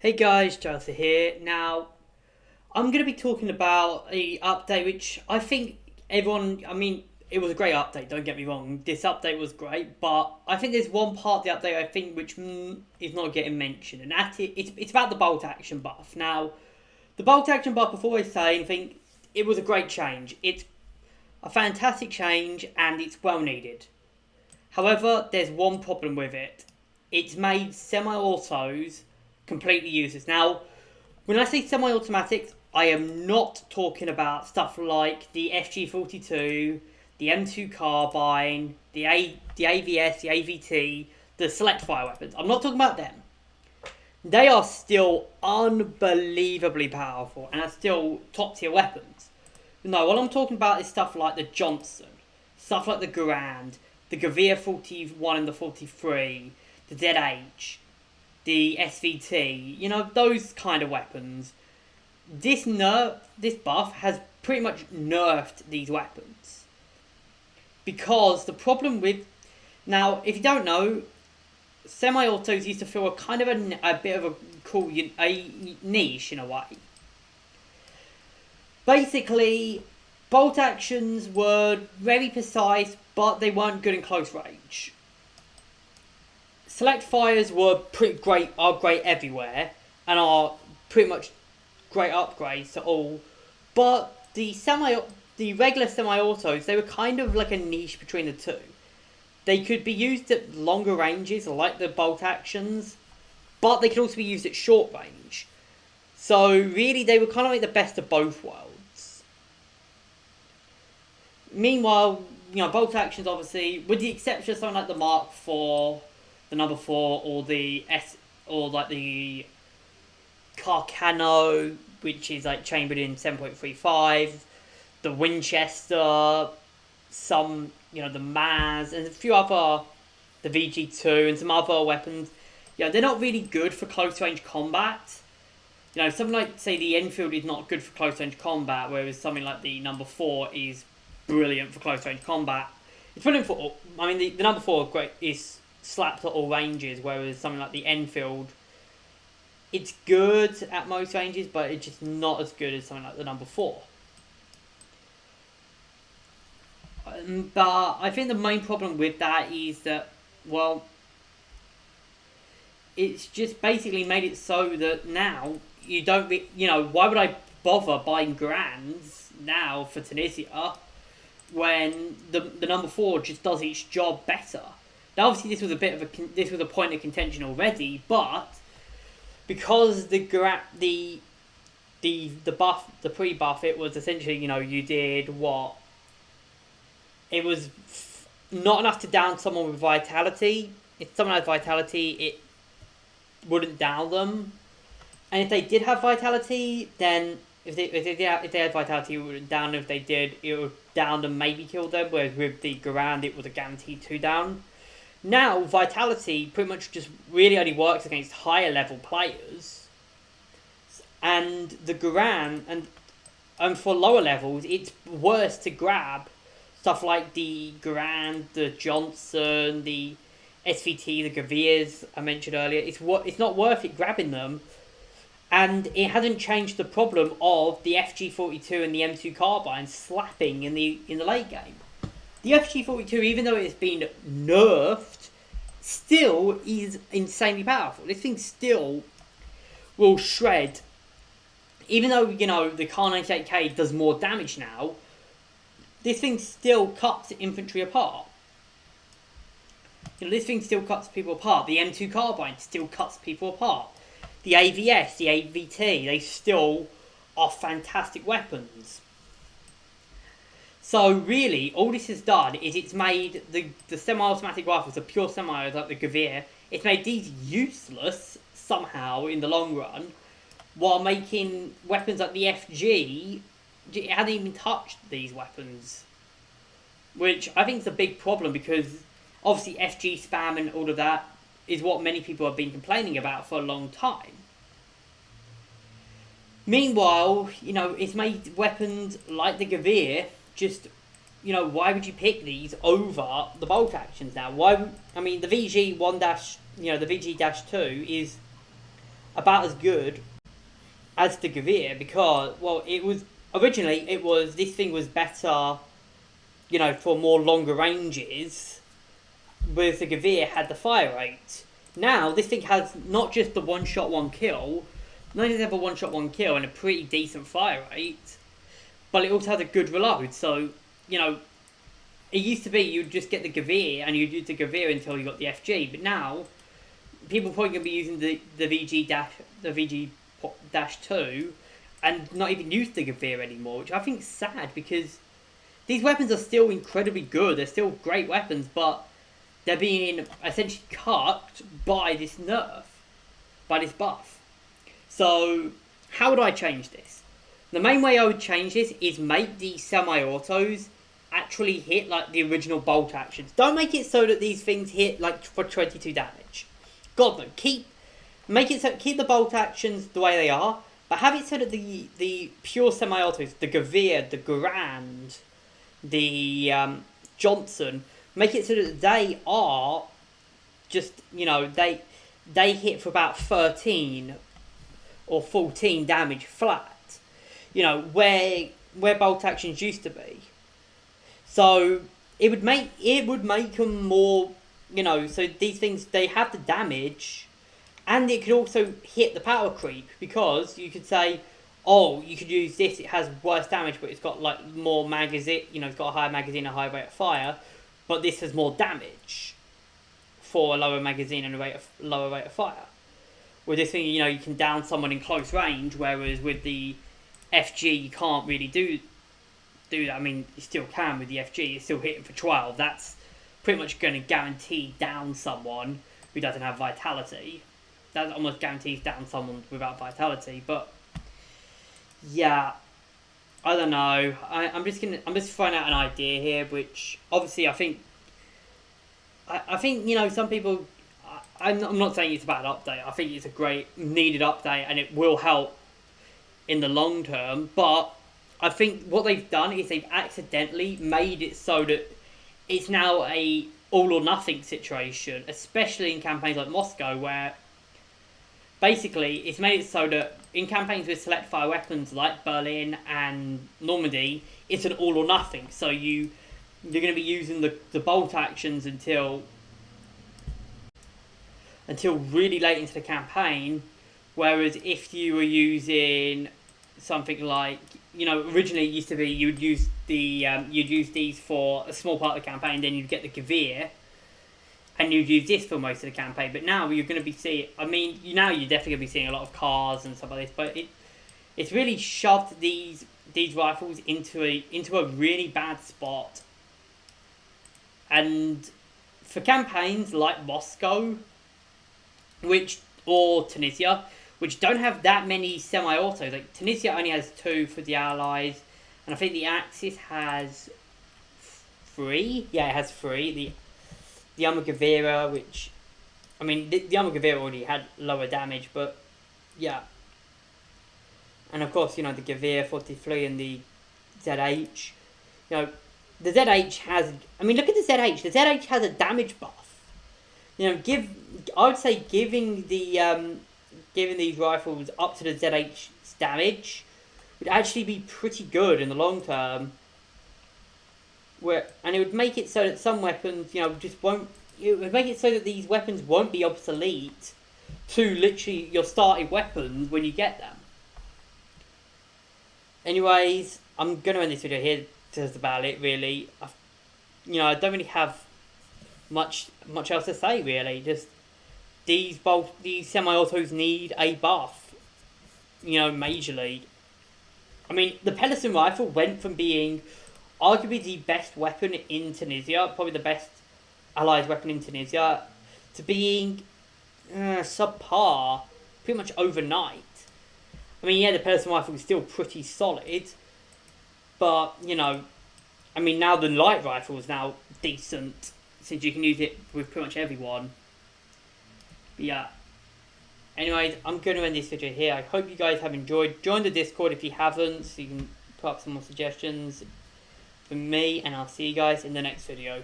Hey guys, Chelsea here. Now, I'm going to be talking about a update which I think it was a great update, don't get me wrong. This update was great, but I think there's one part of the update I think which is not getting mentioned, and it's about the bolt action buff. Now, the bolt action buff, before I say anything, it was a great change. It's a fantastic change, and it's well needed. However, there's one problem with it. It's made semi-autos completely useless. Now, when I say semi-automatics, I am not talking about stuff like the FG42, the M2 Carbine, the AVS, the AVT, the select fire weapons. I'm not talking about them. They are still unbelievably powerful and are still top tier weapons. No, what I'm talking about is stuff like the Johnson, stuff like the Garand, the Gavir 41 and the 43, the ZH, the SVT, those kind of weapons. This buff has pretty much nerfed these weapons. Because the problem with... Now, if you don't know, semi-autos used to fill a bit of a cool niche in a way. Basically, bolt actions were very precise, but they weren't good in close range. Select fires are great everywhere, and are pretty much great upgrades to all. But the regular semi-autos, they were kind of like a niche between the two. They could be used at longer ranges, like the bolt actions, but they could also be used at short range. So really, they were kind of like the best of both worlds. Meanwhile, bolt actions obviously, with the exception of something like the Mark IV, the number 4, or the the Carcano, which is like chambered in 7.35, the Winchester, the Maz, and a few other, the VG2, and some other weapons. They're not really good for close range combat. Something like, say, the Enfield is not good for close range combat, whereas something like the number 4 is brilliant for close range combat. It's brilliant for, the number 4 is slapped at all ranges, whereas something like the Enfield, it's good at most ranges, but it's just not as good as something like the number 4. But I think the main problem with that is that, well, it's just basically made it so that now you don't, why would I bother buying Grands now for Tunisia when the number 4 just does its job better? Now, obviously, this was a point of contention already, but because the buff, the pre-buff, it was essentially, you did what? It was not enough to down someone with vitality. If someone had vitality, it wouldn't down them. And if they did have vitality, then if they had vitality, it wouldn't down them. If they did, it would down them, maybe kill them. Whereas with the Garand, it was a guaranteed 2 down. Now, vitality pretty much just really only works against higher level players. And the Garand, and for lower levels, it's worse to grab stuff like the Garand, the Johnson, the SVT, the Gavirs I mentioned earlier. It's not worth it grabbing them. And it hasn't changed the problem of the FG42 and the M2 Carbine slapping in the late game. The FG42, even though it's been nerfed, still is insanely powerful. This thing still will shred. Even though, the Kar 98K does more damage now, this thing still cuts infantry apart. This thing still cuts people apart. The M2 Carbine still cuts people apart. The AVS, the AVT, they still are fantastic weapons. So really, all this has done is it's made the semi-automatic rifles, the pure semi like the Gavir, it's made these useless somehow in the long run, while making weapons like the FG, it hadn't even touched these weapons. Which I think is a big problem, because obviously FG spam and all of that is what many people have been complaining about for a long time. Meanwhile, it's made weapons like the Gavir just, why would you pick these over the bolt actions now? The VG1 the VG-2 is about as good as the Gavir, because, well, it was originally, this thing was better, for more longer ranges, whereas the Gavir had the fire rate. Now this thing has not just the one shot one kill, not just have a one shot one kill and a pretty decent fire rate, but it also has a good reload. So it used to be you'd just get the Gavir and you'd use the Gavir until you got the FG, but now people are probably going to be using the VG-2 and not even use the Gavir anymore, which I think is sad, because these weapons are still incredibly good. They're still great weapons, but they're being essentially cut by this nerf, by this buff. So how would I change this? The main way I would change this is make these semi-autos actually hit like the original bolt actions. Don't make it so that these things hit like for 22 damage. God no, keep the bolt actions the way they are, but have it so that the pure semi-autos, the Gavir, the Garand, the Johnson, make it so that they are just, they hit for about 13 or 14 damage flat, where bolt actions used to be. So it would make them more, so these things, they have the damage, and it could also hit the power creep, because you could say, oh, you could use this, it has worse damage, but it's got like more magazine, it's got a higher magazine, a higher rate of fire, but this has more damage for a lower magazine and a lower rate of fire. With this thing, you can down someone in close range, whereas with the FG you can't really do that. I mean, you still can with the FG, you're still hitting for 12. That's pretty much going to guarantee down someone who doesn't have vitality. That almost guarantees down someone without vitality. But yeah, I don't know. I'm just throwing out an idea here, which obviously I think some people. I'm not saying it's a bad update. I think it's a great needed update, and it will help in the long term. But I think what they've done is they've accidentally made it so that it's now a all or nothing situation, especially in campaigns like Moscow, where basically it's made it so that in campaigns with select fire weapons like Berlin and Normandy, it's an all or nothing. So you're going to be using the bolt actions until really late into the campaign, whereas if you were using something like, originally it used to be you'd use these for a small part of the campaign, then you'd get the Gavir, and you'd use this for most of the campaign. But now you're going to be seeing, now you're definitely going to be seeing a lot of cars and stuff like this, but it's really shoved these rifles into a really bad spot. And for campaigns like Moscow, or Tunisia, which don't have that many semi-autos. Like Tunisia only has 2 for the Allies, and I think the Axis has 3. Yeah, it has 3. The Amagavira, which, the Amagavira already had lower damage, but yeah. And of course, the Gavir 43 and the ZH. The ZH has, look at the ZH. The ZH has a damage buff. I would say giving these rifles up to the ZH's damage would actually be pretty good in the long term. And it would make it so that some weapons, just won't. It would make it so that these weapons won't be obsolete to literally your starting weapons when you get them. Anyways, I'm gonna end this video here. Just about it, really. I don't really have much else to say, really. Just these semi-autos need a buff, majorly. The Pelican rifle went from being arguably the best weapon in Tunisia, probably the best Allies weapon in Tunisia, to being subpar pretty much overnight. The Pelican rifle is still pretty solid, but now the light rifle is now decent, since you can use it with pretty much everyone. But yeah. Anyways, I'm going to end this video here. I hope you guys have enjoyed. Join the Discord if you haven't, so you can put up some more suggestions from me, and I'll see you guys in the next video.